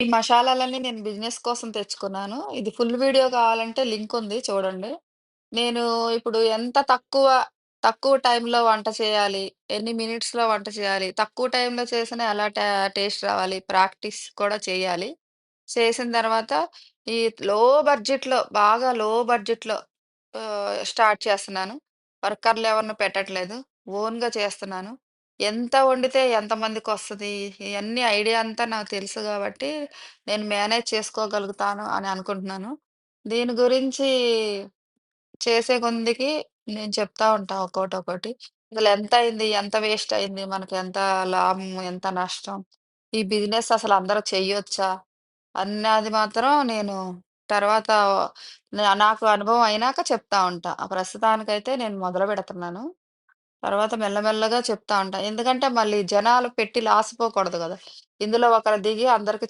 ఈ మషాలాలన్నీ నేను బిజినెస్ కోసం తెచ్చుకున్నాను. ఇది ఫుల్ వీడియో కావాలంటే లింక్ ఉంది చూడండి. నేను ఇప్పుడు ఎంత తక్కువ టైంలో వంట చేయాలి, ఎన్ని మినిట్స్‌లో వంట చేయాలి, తక్కువ టైంలో చేసినా ఎలా టేస్ట్ రావాలి, ప్రాక్టీస్ కూడా చేయాలి. చేసిన తర్వాత ఈ లో బాగా లో బడ్జెట్‌లో స్టార్ట్ చేస్తున్నాను. వర్కర్‌లు ఎవరిని పెట్టట్లేదు. ఓన్‌గా చేస్తున్నాను. ఎంత వండితే ఎంతమందికొస్తది, ఇయన్నీ ఐడియా అంతా నాకు తెలుసు గాబట్టి, నేను మేనేజ్ చేసుకోగలుగుతాను అని అనుకుంటున్నాను. దీని గురించి చేసే కొందికి నేను చెప్తా ఉంటా ఒక్కోటొక్కోటి. అసలెంతయింది? ఎంత వేస్టయింది? మనకెంత లాభం? ఎంత నష్టం? ఈ బిజినెస్ అసలందరూ చెయ్యొచ్చా? అన్నది మాత్రం నేను తర్వాత నాకు అనుభవం అయినాక చెప్తా ఉంటా. ప్రస్తుతానికైతే నేను మొదలుపెడుతున్నాను. తర్వాత మెల్లమెల్లగా చెప్తా ఉంటా. ఎందుకంటే మళ్ళీ జనాలు పెట్టి లాస్ పోకూడదు గదా! ఇందులో ఒకరు దిగి అందరికి